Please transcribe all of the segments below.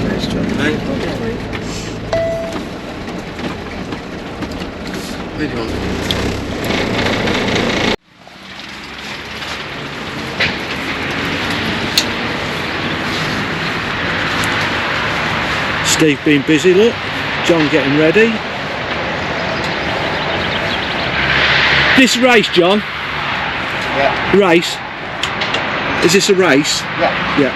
Thanks, John. Mate. Where do you want? Steve being busy, look. John getting ready. This race, John? Yeah. Race? Is this a race? Yeah. Yeah.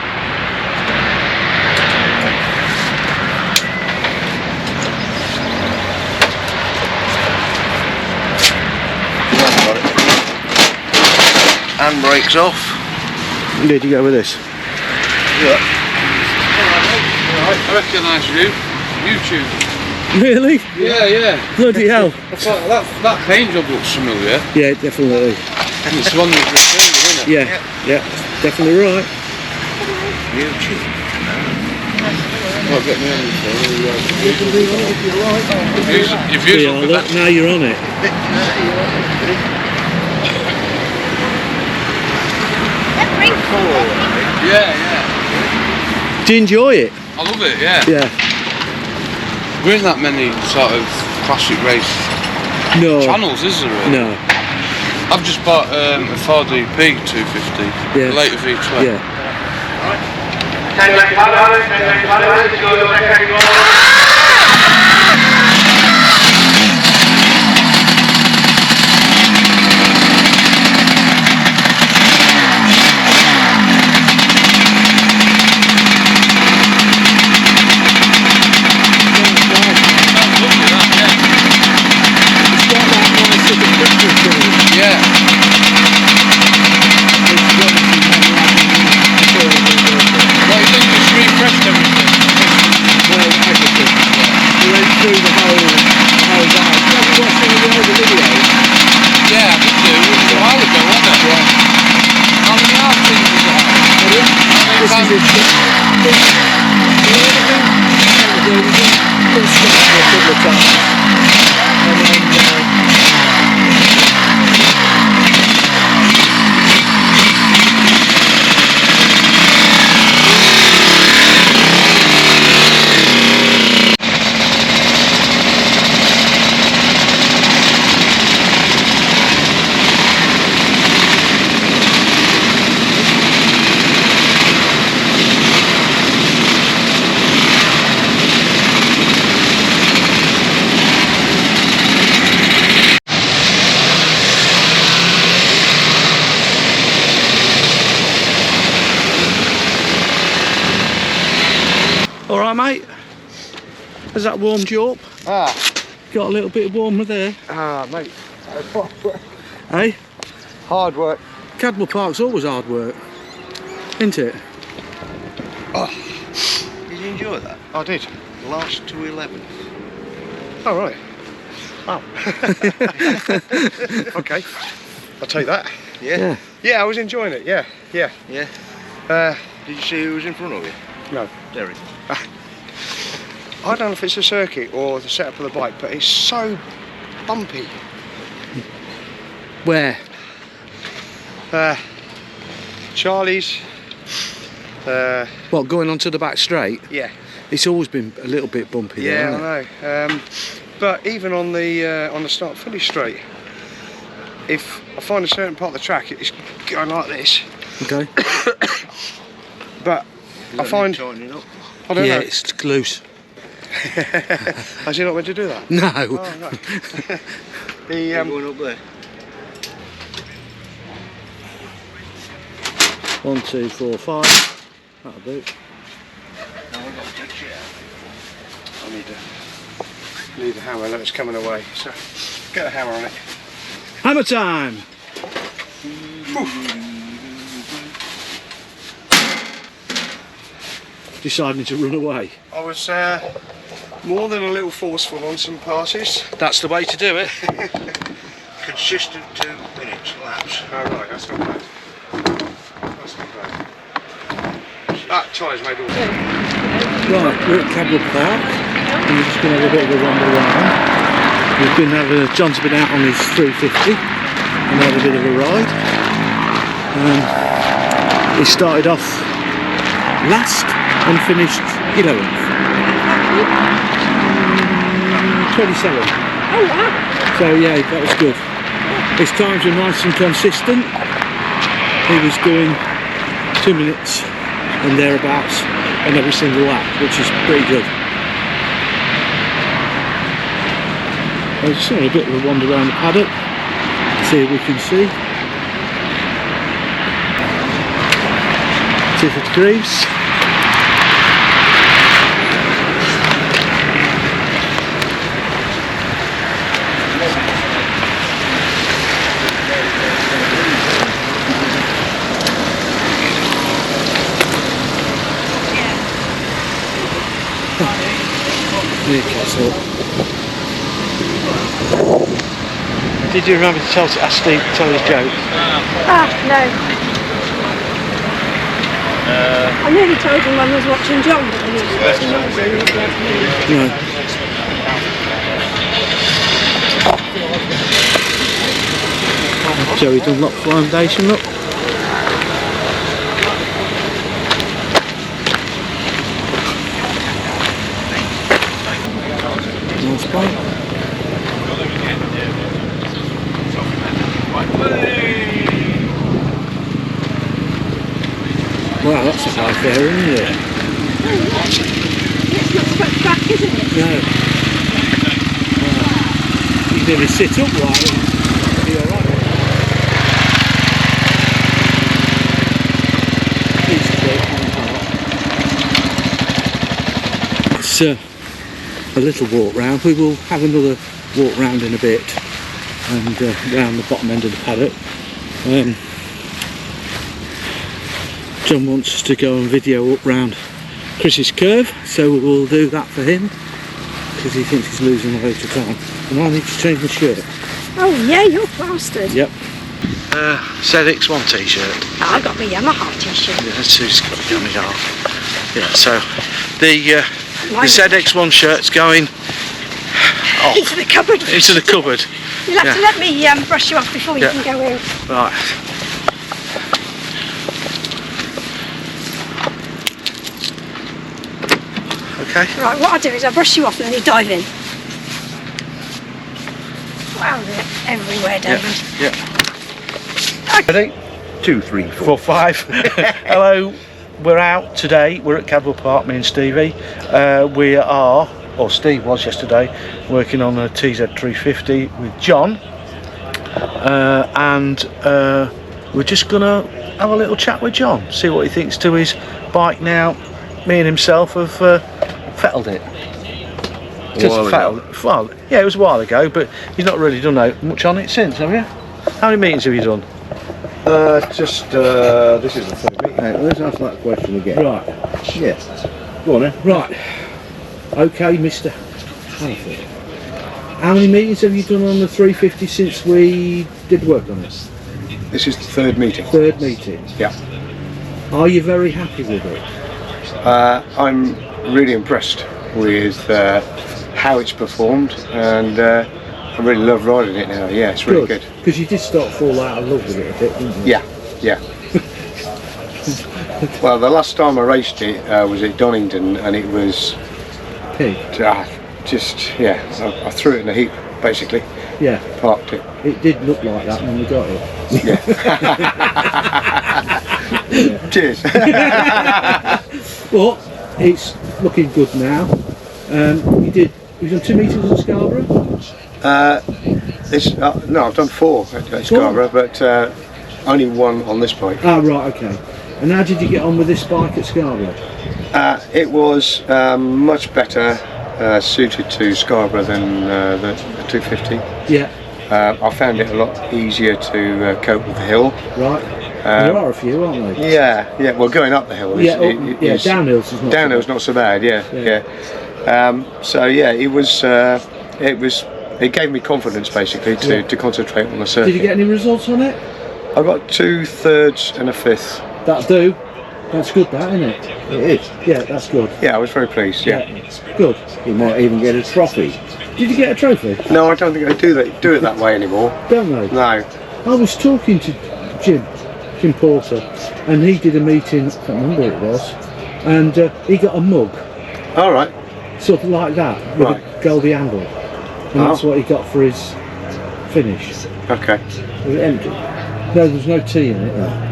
Got it. Handbrakes off. Where do you go with this? Yeah. I recognise you. YouTube. Really? Yeah. Bloody hell. I thought that paint job looks familiar. Yeah, definitely. It's the one with the finger, isn't it? Yeah, definitely right. YouTube. Well, get me on this one. You've used Yeah, look, now you're on it. Yeah. Do you enjoy it? I love it, yeah. Yeah. There ain't that many sort of classic race No. channels, is there really? No. I've just bought a Ford EP 250, Yeah. later V12. Yeah. Yeah. Well, you think it's refreshed everything? Through the whole ride. Have you watched some of the older videos? Yeah, I did do. It was a while ago, wasn't it? Yeah. How many hours things was it? This is it. Been stopped a couple of times. And then alright, mate. Has that warmed you up? Got a little bit warmer there. Mate. Hey? Hard work. Cadwell Park's always hard work, isn't it? Did you enjoy that? I did. Last to 11. Oh, right. Wow. Okay. I'll take that. Yeah. Yeah, I was enjoying it. Yeah. Yeah. Did you see who was in front of you? No. Derek. I don't know if it's the circuit or the setup of the bike, but it's so bumpy. Where? Charlie's. What, going onto the back straight? Yeah. It's always been a little bit bumpy there, Yeah, hasn't it? I know. But even on the start finish straight, if I find a certain part of the track, it's going like this. Okay. But I find Tightening up. I don't Yeah, know. it's loose. Has he not meant to do that? No. Oh, no. You're going up there. 1, 2, 4, 5. That'll do. Now we've got to take shit out. I need a hammer. Look, it's coming away. So get a hammer on it. Hammer time! Deciding to run away. I was more than a little forceful on some passes. That's the way to do it. Consistent 2 minutes laps. Oh right, that's not bad. That's not bad. That tyre's made all sense. Right, we're at Cadwell Park and we're just going to have a bit of a wander around. John's been out on his 350 and had a bit of a ride. He started off last and finished 11th. 27. Oh wow. So yeah, that was good. His times were nice and consistent. He was doing 2 minutes and thereabouts on every single lap, which is pretty good. I was just having a bit of a wander around the paddock, see if we can see. 250 degrees. Newcastle. Did you remember to ask Steve to tell his joke? Ah, no. I nearly told him when I was watching John, but then he was watching No. Joey Dunlop Foundation, look. Nice bike. Wow, that's a high fair, isn't it? It's not so much back, isn't it? No. Wow. You nearly sit up while you'll be alright. It's a little walk round. We will have another walk round in a bit and round the bottom end of the paddock. John wants us to go and video up round Chris's curve, so we'll do that for him because he thinks he's losing loads of time. And I need to change my shirt. Oh yeah, you're plastered. Yep. ZX1 t-shirt. Oh, I got my Yamaha t-shirt. Yeah, Sue's got the Yamaha. Yeah, so the ZX1 shirt's going off. Into the cupboard. Into the cupboard. You'll have to let me brush you off before you can go in. Right. Okay. Right, what I'll do is I'll brush you off and then you dive in. Wow, they're everywhere, David. Yeah. Ready? 2, 3, 4, 5. Hello, we're out today. We're at Cadwell Park, me and Stevie. We are, or Steve was yesterday, working on a TZ 350 with John. And we're just gonna have a little chat with John, see what he thinks to his bike now. Me and himself have fettled it. Well, yeah, it was a while ago, but he's not really done much on it since, have you? How many meetings have you done? this is the third meeting. Let's ask that question again. Right. Yes. Go on then. Right. Okay, Mr. Hanford. How many meetings have you done on the 350 since we did work on this? This is the third meeting. Third meeting. Yeah. Are you very happy with it? I'm really impressed with how it's performed, and I really love riding it now. Yeah, it's really good. Because you did start to fall out of love with it a bit, didn't you? Yeah, yeah. Well, the last time I raced it was at Donington, and it was Pig. I threw it in a heap, basically. Yeah. Parked it. It did look like that when we got it. Yeah. Cheers. But it's looking good now. You've done 2 meetings in Scarborough? No, I've done 4 at Scarborough, but only 1 on this bike. Ah, right, okay. And how did you get on with this bike at Scarborough? It was much better suited to Scarborough than the 250. Yeah. I found it a lot easier to cope with the hill. Right. There are a few, aren't there? Yeah. Well, going up the hill is downhill's is not. Downhill's not so bad. Yeah. So yeah, it was. It gave me confidence basically to concentrate on the circuit. Did you get any results on it? I got 2 thirds and a 5th. That'll do. That's good, that, isn't it? It is. Yeah, that's good. Yeah, I was very pleased. Yeah. Good. You might even get a trophy. Did you get a trophy? No, I don't think they do it that way anymore. Don't they? No. I was talking to Jim Porter, and he did a meeting, I can't remember what it was, and he got a mug All right. Sort of like that, with Right. a goldy handle. And that's what he got for his finish. Okay. Was it empty? No, there's no tea in it. No.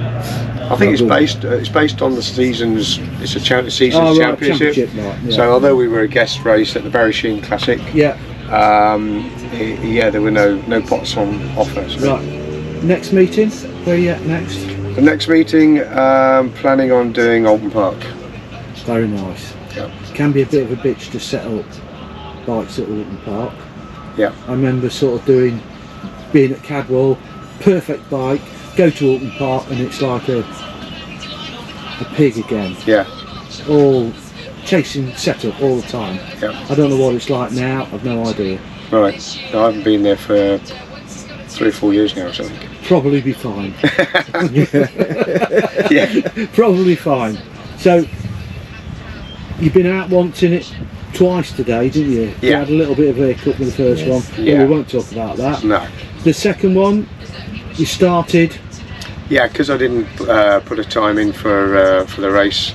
I think it's based on the season's. It's a season's Oh, right, championship. right, yeah. So although we were a guest race at the Barry Sheen Classic, Yeah. yeah, there were no pots on offer. So. Right. Next meeting? Where are you at next? The next meeting, planning on doing Alton Park. Very nice. Yeah. Can be a bit of a bitch to set up bikes at Alton Park. Yeah. I remember sort of being at Cadwell, perfect bike, go to Alton Park and it's like a pig again. Yeah. All chasing setup all the time. Yeah. I don't know what it's like now, I've no idea. Right. I haven't been there for 3 or 4 years now or something. Probably be fine. Yeah. Probably fine. So, you've been out once in it twice today, didn't you? You Yeah. had a little bit of a hiccup with the first one, but Yeah. we won't talk about that. No. The second one, you started, Yeah, because I didn't put a time in for the race.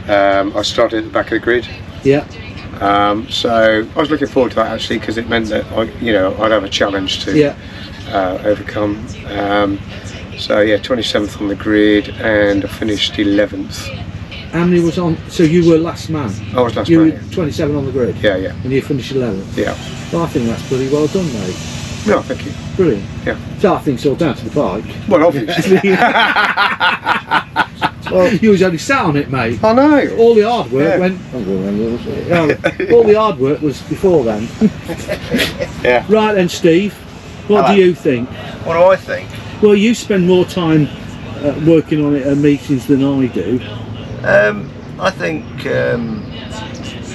I started at the back of the grid. yeah, So I was looking forward to that actually because it meant that I'd have a challenge to yeah, overcome. So yeah, 27th on the grid and I finished 11th. how many was on? So you were last man. I was last You man. were 27 on the grid. Yeah, yeah, And you finished 11th. yeah. Well, I think that's pretty well done, mate. No, thank you. Brilliant. Yeah. So I think it's all down to the bike. Well, obviously. Well, you was only sat on it, mate. I know. All the hard work Yeah. went. I don't remember. Was it? All the hard work was before then. Yeah. Right then, Steve. What Hello. do you think? What do I think? Well, you spend more time working on it at meetings than I do. I think,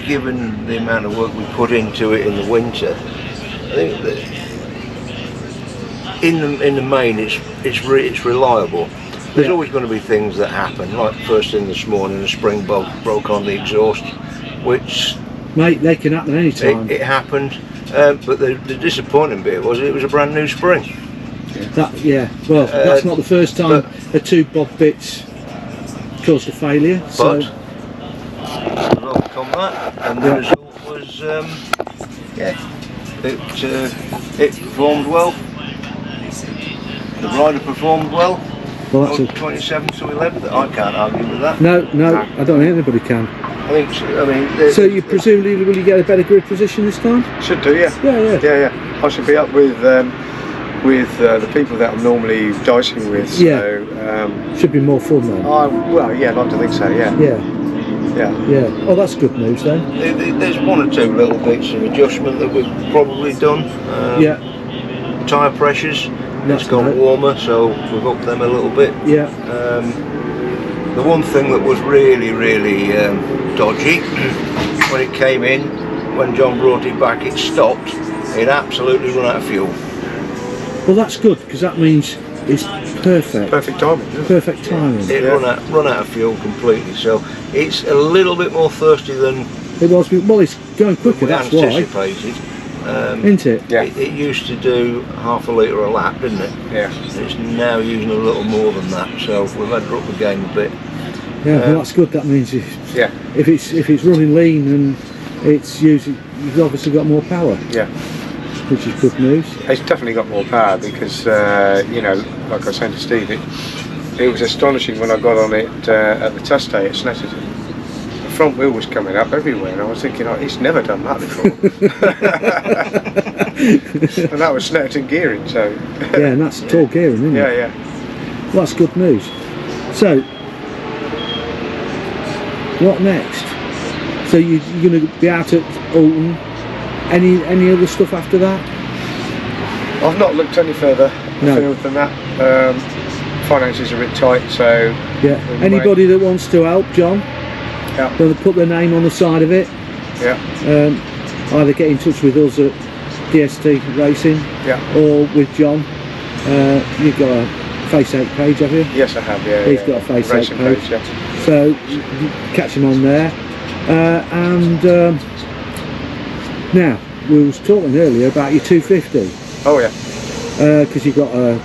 given the amount of work we put into it in the winter, I think that in the main it's reliable. There's Yeah. always going to be things that happen, like first thing this morning, a spring broke on the exhaust, which Mate, they can happen any time. it happened. But the disappointing bit was it was a brand new spring. Well, that's not the first time a two bob bits caused a failure. So But we've overcome that, and the result was, it performed well. The rider performed well. well, that's 27 to 11. I can't argue with that. no, I don't think anybody can. I think. I mean. So you presumably will you get a better grid position this time? Should do, yeah. Yeah. Yeah. I should be up with the people that I'm normally dicing with. Yeah. So, Should be more fun then. well, yeah, I'd like to think so. Yeah. Yeah. Oh, that's good news then. There's one or two little bits of adjustment that we've probably done. Yeah. Tyre pressures. That's It's gone right. warmer, so we've upped them a little bit. Yeah. The one thing that was really dodgy when it came in, when John brought it back, it stopped. It absolutely run out of fuel. Well, that's good because that means it's perfect. Perfect timing. Yeah. Perfect timing. It run out of fuel completely. So it's a little bit more thirsty than It was. Well, it's going quicker. we That's why, anticipated. isn't it? Yeah. It used to do half a litre a lap, didn't it? Yeah. It's now using a little more than that. So we've had to up the game a bit. Yeah. Well, that's good. That means Yeah. if it's running lean and it's using, you've obviously got more power, Yeah. which is good news. It's definitely got more power because like I was saying to Steve, it was astonishing when I got on it at the test day at Snetterton. The front wheel was coming up everywhere, and I was thinking, it's never done that before. And that was Snetterton gearing, so. Yeah, and that's tall gearing, isn't it? Yeah. Well, that's good news. So, what next? So you're going to be out at Alton. Any other stuff after that? I've not looked any further No. afield than that. Finances are a bit tight, so. Yeah. we Anybody that wants to help, John? Yeah. They'll put their name on the side of it. Yeah. Either get in touch with us at DST Racing Yeah. or with John. You've got a Facebook page, have you? Yes, I have. Yeah. He's got a Facebook Racing page. Yeah. So you catch him on there. Now we was talking earlier about your 250 Oh yeah. because you've got a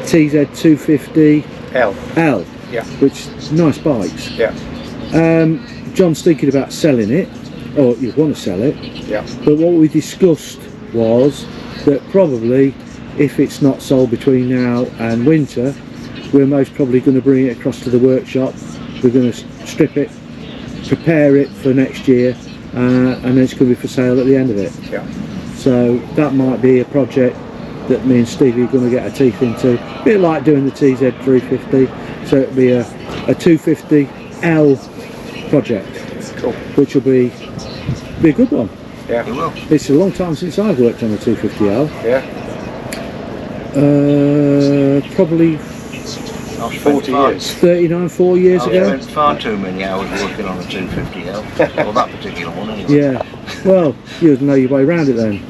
TZ 250 L. L, Yeah. which is nice bikes. Yeah. John's thinking about selling it. or you want to sell it. Yeah. But what we discussed was that probably if it's not sold between now and winter, we're most probably going to bring it across to the workshop. We're going to strip it, prepare it for next year, and then it's going to be for sale at the end of it. Yeah. So that might be a project that me and Stevie are going to get our teeth into. A bit like doing the TZ 350, so it'll be a 250L project, Cool. which will be a good one. Yeah. You will. It's a long time since I've worked on a 250L. Yeah. Probably I've spent 40 far- years. 39, 4 years I've ago. spent far too many hours working on a 250L. Well, that particular one anyway. Yeah. Well, you'd know your way around it then.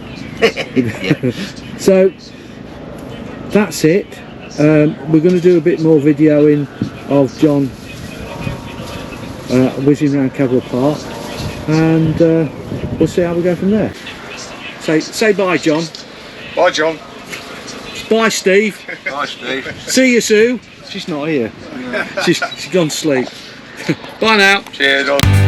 Yeah. So that's it. We're going to do a bit more videoing of John whizzing around Cadwell Park, and we'll see how we go from there. Say bye, John. Bye, John. Bye, Steve. Bye, Steve. See you, Sue. She's not here. She's gone to sleep. Bye now. Cheers.